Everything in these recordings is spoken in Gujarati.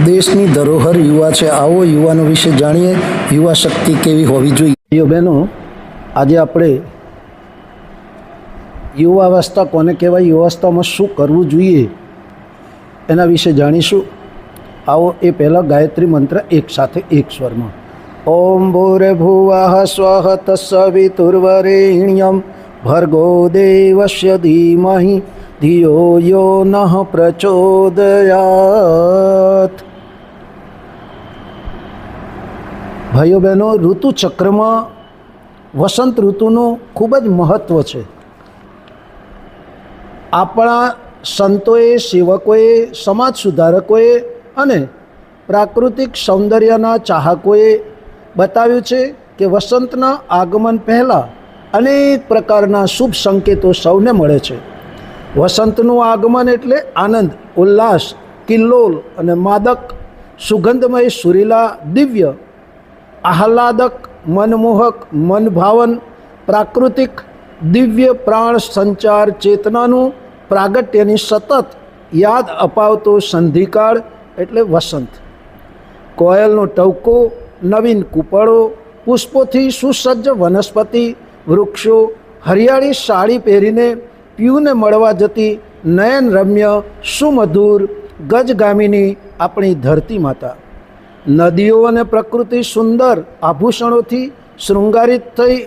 દેશની ધરોહર યુવા છે. આવો યુવાનો વિશે જાણીએ. યુવા શક્તિ કેવી હોવી જોઈએ. ભાઈઓ બહેનો, આજે આપણે યુવાવસ્થા કોને કહેવાય, યુવાવસ્થામાં શું કરવું જોઈએ એના વિશે જાણીશું. આવો એ પહેલાં ગાયત્રી મંત્ર એક સાથે એક સ્વરમાં. ઓમ ભૂર્ભુવઃ સ્વઃ તત્સવિતુર્વરેણ્યં ભર્ગો દેવસ્ય ધીમહિ ધિયો યો નઃ પ્રચોદયાત. ભાઈઓ બહેનો, ઋતુચક્રમાં વસંત ઋતુનું ખૂબ જ મહત્ત્વ છે. આપણા સંતોએ, સેવકોએ, સમાજ સુધારકોએ અને પ્રાકૃતિક સૌંદર્યના ચાહકોએ બતાવ્યું છે કે વસંતના આગમન પહેલાં અનેક પ્રકારના શુભ સંકેતો સૌને મળે છે. વસંતનું આગમન એટલે આનંદ, ઉલ્લાસ, કિલ્લોલ અને માદક, સુગંધમય, સુરીલા, દિવ્ય, આહલાદક, મનમોહક, મનભાવન, પ્રાકૃતિક, દિવ્ય, પ્રાણ સંચાર, ચેતનાનું પ્રાગટ્યની સતત યાદ અપાવતો સંધિકાળ એટલે વસંત. કોયલનો ટહુકો, નવીન કૂપળો, પુષ્પોથી સુસજ્જ વનસ્પતિ, વૃક્ષો, હરિયાળી સાડી પહેરીને પીયુને મળવા જતી નયન રમ્ય, સુમધુર, ગજગામિની આપણી ધરતી માતા. નદીઓ અને પ્રકૃતિ સુંદર આભૂષણોથી શૃંગારિત થઈ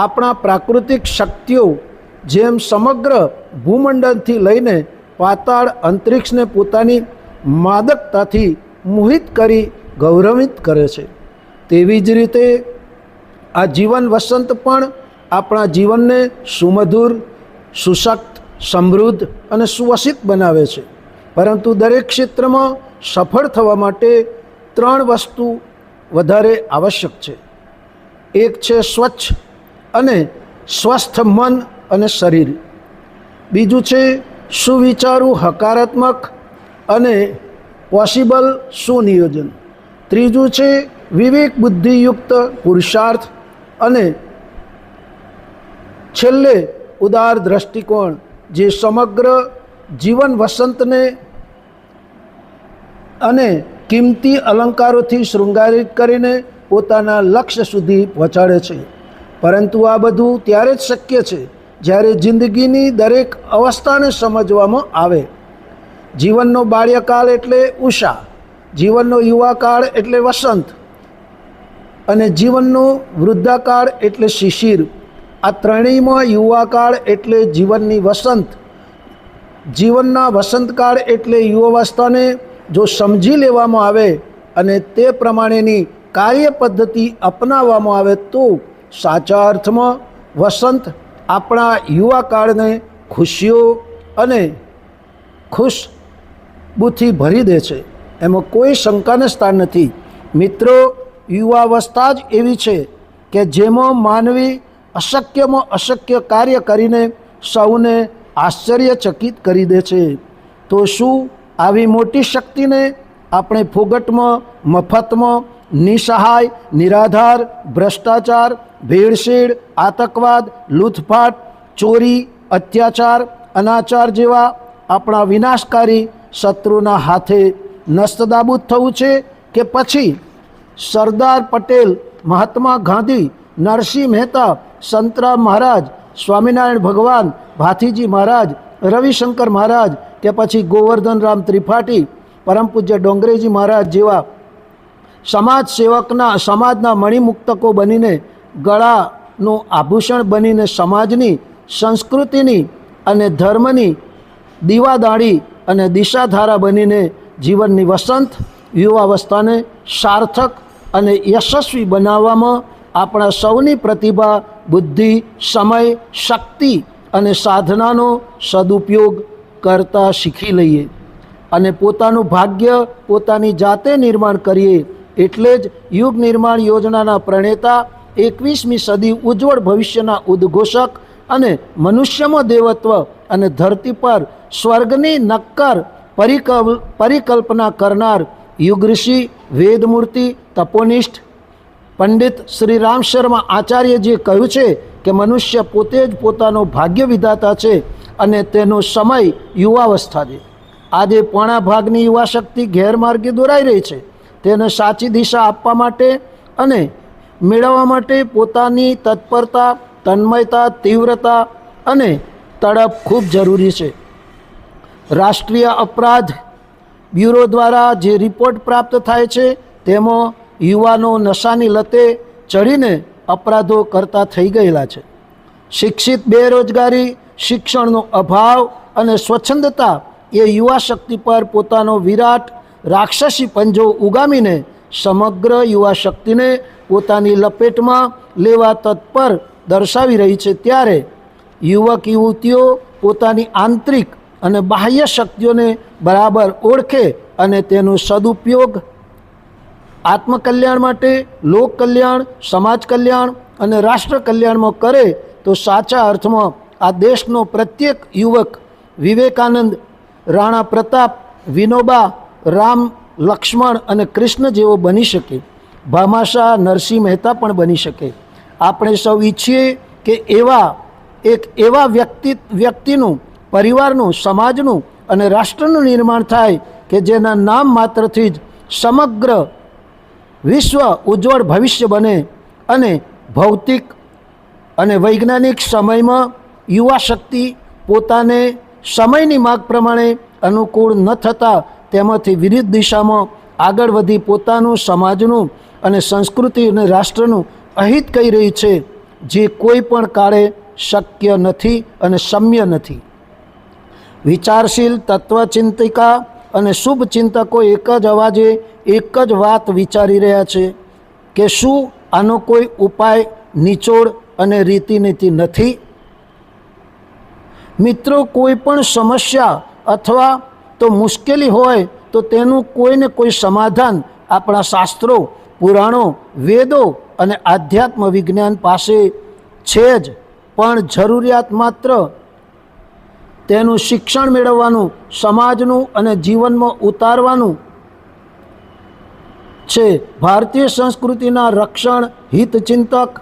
આપણા પ્રાકૃતિક શક્તિઓ જેમ સમગ્ર ભૂમંડળથી લઈને પાતાળ અંતરિક્ષને પોતાની માદકતાથી મોહિત કરી ગૌરવિત કરે છે. તેવી જ રીતે આ જીવન વસંત પણ આપણા જીવનને સુમધુર, સુશક્ત, સમૃદ્ધ અને સુવસિત બનાવે છે. પરંતુ દરેક ક્ષેત્રમાં સફળ થવા માટે 3 વસ્તુ વધારે આવશ્યક છે. એક છે સ્વચ્છ અને સ્વસ્થ મન અને શરીર. બીજું છે સુવિચારું, હકારાત્મક અને પોસિબલ સુનિયોજન. ત્રીજું છે વિવેક બુદ્ધિયુક્ત પુરુષાર્થ અને છેલ્લે ઉદાર દ્રષ્ટિકોણ, જે સમગ્ર જીવન વસંતને અને કિંમતી અલંકારોથી શૃંગારિત કરીને પોતાના લક્ષ્ય સુધી પહોંચાડે છે. પરંતુ આ બધું ત્યારે જ શક્ય છે જ્યારે જિંદગીની દરેક અવસ્થાને સમજવામાં આવે. જીવનનો બાલ્યકાળ એટલે ઉષા, જીવનનો યુવાકાળ એટલે વસંત અને જીવનનો વૃદ્ધાકાળ એટલે શિશિર. આ ત્રણેયમાં યુવાકાળ એટલે જીવનની વસંત, જીવનના વસંતકાળ એટલે યુવાવસ્થાને જો સમજી લેવામાં આવે અને તે પ્રમાણેની કાર્ય પદ્ધતિ અપનાવવામાં આવે તો સાચા અર્થમાં વસંત આપણા યુવાકાળને ખુશીઓ અને ખુશબુથી ભરી દે છે. એમાં કોઈ શંકાને સ્થાન નથી. મિત્રો, યુવાવસ્થા જ એવી છે કે જેમાં માનવી અશક્યમાં અશક્ય કાર્ય કરીને સૌને આશ્ચર્યચકિત કરી દે છે. તો શું આવી મોટી શક્તિને આપણે ફોગટમાં, મફતમાં, નિસહાય, નિરાધાર, ભ્રષ્ટાચાર, ભેળસેળ, આતંકવાદ, લૂંટફાટ, ચોરી, અત્યાચાર, અનાચાર જેવા આપણા વિનાશકારી શત્રુના હાથે નસ્તનાબૂદ થવું છે કે પછી સરદાર પટેલ, મહાત્મા ગાંધી, નરસિંહ મહેતા, સંતરામ મહારાજ, સ્વામિનારાયણ ભગવાન, ભાથીજી મહારાજ, રવિશંકર મહારાજ કે પછી ગોવર્ધન રામ ત્રિપાઠી, પરમ પૂજ્ય ડોંગરેજી મહારાજ જેવા સમાજ સેવકના, સમાજના મણિમુક્તકો બનીને, ગળાનું આભૂષણ બનીને સમાજની, સંસ્કૃતિની અને ધર્મની દીવાદાળી અને દિશાધારા બનીને જીવનની વસંત યુવાવસ્થાને સાર્થક અને યશસ્વી બનાવવામાં આપણા સૌની પ્રતિભા, બુદ્ધિ, સમય, શક્તિ અને સાધનાનો સદુપયોગ કરતા શીખી લઈએ અને પોતાનું ભાગ્ય પોતાની જાતે નિર્માણ કરીએ. એટલે જ યુગ નિર્માણ યોજનાના પ્રણેતા, 21મી સદી ઉજ્જવળ ભવિષ્યના ઉદ્ઘોષક અને મનુષ્યમાં દેવત્વ અને ધરતી પર સ્વર્ગની નક્કર પરિકલ્પના કરનાર યુગ ઋષિ, વેદમૂર્તિ, તપોનિષ્ઠ પંડિત શ્રી રામ શર્મા આચાર્યજીએ કહ્યું છે કે મનુષ્ય પોતે જ પોતાનો ભાગ્ય વિધાતા છે અને તેનો સમય યુવાવસ્થા છે. આજે પોણા ભાગની યુવા શક્તિ ગેરમાર્ગે દોરાઈ રહી છે. તેને સાચી દિશા આપવા માટે અને મેળવવા માટે પોતાની તત્પરતા, તન્મયતા, તીવ્રતા અને તડપ ખૂબ જરૂરી છે. રાષ્ટ્રીય અપરાધ બ્યુરો દ્વારા જે રિપોર્ટ પ્રાપ્ત થાય છે તેમાં યુવાનો નશાની લતે ચડીને અપરાધો કરતા થઈ ગયેલા છે. શિક્ષિત બેરોજગારી, શિક્ષણનો અભાવ અને સ્વચ્છંદતા એ યુવા શક્તિ પર પોતાનો વિરાટ રાક્ષસી પંજો ઉગામીને સમગ્ર યુવા શક્તિને પોતાની લપેટમાં લેવા તત્પર દર્શાવી રહી છે. ત્યારે યુવક યુવતીઓ પોતાની આંતરિક અને બાહ્ય શક્તિઓને બરાબર ઓળખે અને તેનો સદુપયોગ આત્મકલ્યાણ માટે, લોક કલ્યાણ, સમાજ કલ્યાણ અને રાષ્ટ્ર કલ્યાણમાં કરે તો સાચા અર્થમાં આ દેશનો પ્રત્યેક યુવક વિવેકાનંદ, રાણા પ્રતાપ, વિનોબા, રામ, લક્ષ્મણ અને કૃષ્ણ જેવો બની શકે. ભામાશાહ, નરસિંહ મહેતા પણ બની શકે. આપણે સૌ ઈચ્છીએ કે એવા વ્યક્તિનું, પરિવારનું, સમાજનું અને રાષ્ટ્રનું નિર્માણ થાય કે જેના નામ માત્રથી જ સમગ્ર વિશ્વ ઉજ્જવળ ભવિષ્ય બને અને ભૌતિક અને વૈજ્ઞાનિક સમયમાં યુવા શક્તિ પોતાને સમયની માગ પ્રમાણે અનુકૂળ ન થતાં તેમાંથી વિરુદ્ધ દિશામાં આગળ વધી પોતાનું, સમાજનું અને સંસ્કૃતિ અને રાષ્ટ્રનું અહિત કહી રહી છે, જે કોઈ પણ કાળે શક્ય નથી અને સમ્ય નથી. વિચારશીલ તત્વચિંતિકા અને શુભ ચિંતકો એક જ અવાજે એક જ વાત વિચારી રહ્યા છે કે શું આનો કોઈ ઉપાય, નિચોડ અને રીતિનીતિ નથી? મિત્રો, કોઈ પણ સમસ્યા અથવા તો મુશ્કેલી હોય તો તેનું કોઈને કોઈ સમાધાન આપણા શાસ્ત્રો, પુરાણો, વેદો અને આધ્યાત્મ વિજ્ઞાન પાસે છે જ. પણ જરૂરિયાત માત્ર તેનું શિક્ષણ મેળવવાનું, સમાજનું અને જીવનમાં ઉતારવાનું છે. ભારતીય સંસ્કૃતિના રક્ષણ હિતચિંતક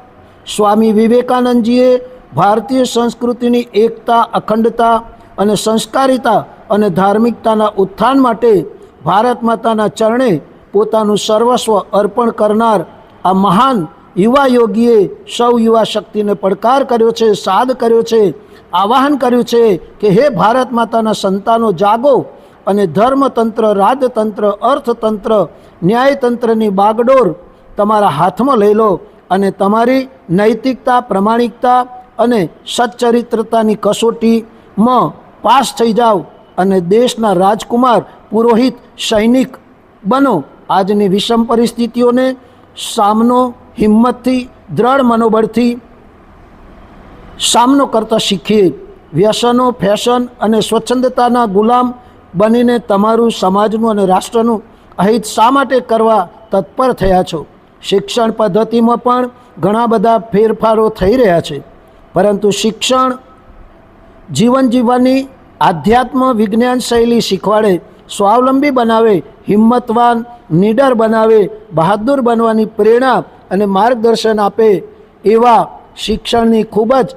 સ્વામી વિવેકાનંદજીએ ભારતીય સંસ્કૃતિની એકતા, અખંડતા અને સંસ્કારિતા અને ધાર્મિકતાના ઉત્થાન માટે ભારત માતાના ચરણે પોતાનું સર્વસ્વ અર્પણ કરનાર આ મહાન યુવા યોગીએ સૌ યુવા શક્તિને પડકાર કર્યો છે, સાદ કર્યો છે, આવાહન કર્યું છે કે હે ભારત માતાના સંતાનો, જાગો અને ધર્મતંત્ર, રાજતંત્ર, અર્થતંત્ર, ન્યાયતંત્રની બાગડોર તમારા હાથમાં લઈ લો અને તમારી નૈતિકતા, પ્રમાણિકતા અને સચ્ચરિત્રતાની કસોટીમાં પાસ થઈ જાઓ અને દેશના રાજકુમાર, પુરોહિત, સૈનિક બનો. આજની વિષમ પરિસ્થિતિઓને સામનો હિંમતથી, દ્રઢ મનોબળથી સામનો કરતા શીખીએ. વ્યસનો, ફેશન અને સ્વચ્છંદતાના ગુલામ બનીને તમારું, સમાજનું અને રાષ્ટ્રનું અહિત શા માટે કરવા તત્પર થયા છો? શિક્ષણ પદ્ધતિમાં પણ ઘણા બધા ફેરફારો થઈ રહ્યા છે, પરંતુ શિક્ષણ જીવન જીવવાની આધ્યાત્મ વિજ્ઞાન શૈલી શીખવાડે, સ્વાવલંબી બનાવે, હિંમતવાન, નીડર બનાવે, બહાદુર બનવાની પ્રેરણા અને માર્ગદર્શન આપે એવા શિક્ષણની ખૂબ જ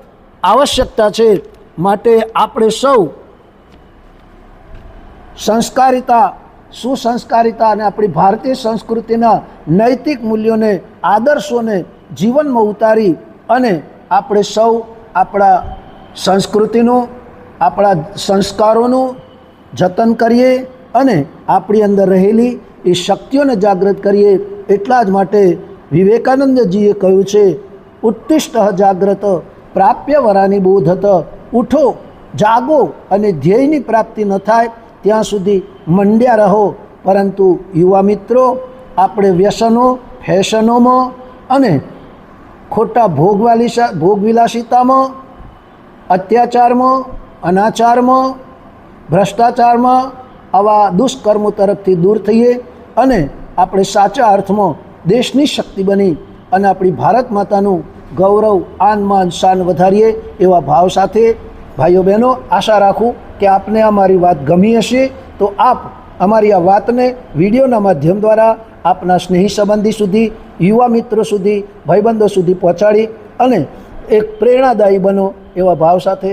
આવશ્યકતા છે. માટે આપણે સૌ સંસ્કારિતા, સુસંસ્કારિતા અને આપણી ભારતીય સંસ્કૃતિના નૈતિક મૂલ્યોને, આદર્શોને જીવનમાં ઉતારી અને આપણે સૌ આપણા સંસ્કૃતિનું, આપણા સંસ્કારોનું જતન કરીએ અને આપણી અંદર રહેલી એ શક્તિઓને જાગૃત કરીએ. એટલા જ માટે વિવેકાનંદજીએ કહ્યું છે, ઉત્તિષ્ઠ જાગ્રત પ્રાપ્ય વરાની બોધત. ઉઠો, જાગો અને ધ્યેયની પ્રાપ્તિ ન થાય ત્યાં સુધી મંડ્યા રહો. પરંતુ યુવા મિત્રો, આપણે વ્યસનો, ફેશનોમાં અને ખોટા ભોગવિલાસિતામાં, અત્યાચારમાં, અનાચારમાં, ભ્રષ્ટાચારમાં, આવા દુષ્કર્મો તરફથી દૂર થઈએ અને આપણે સાચા અર્થમાં દેશની શક્તિ બની અને આપણી ભારત માતાનું ગૌરવ, આન માન, શાન વધારીએ. એવા ભાવ સાથે ભાઈઓ બહેનો, આશા રાખું કે આપને અમારી વાત ગમી હશે. તો આપ અમારી આ વાતને વિડીયોના માધ્યમ દ્વારા આપના સ્નેહી સંબંધી સુધી, યુવા મિત્રો સુધી, ભાઈબંધો સુધી પહોંચાડી અને એક પ્રેરણાદાયી બનો એવા ભાવ સાથે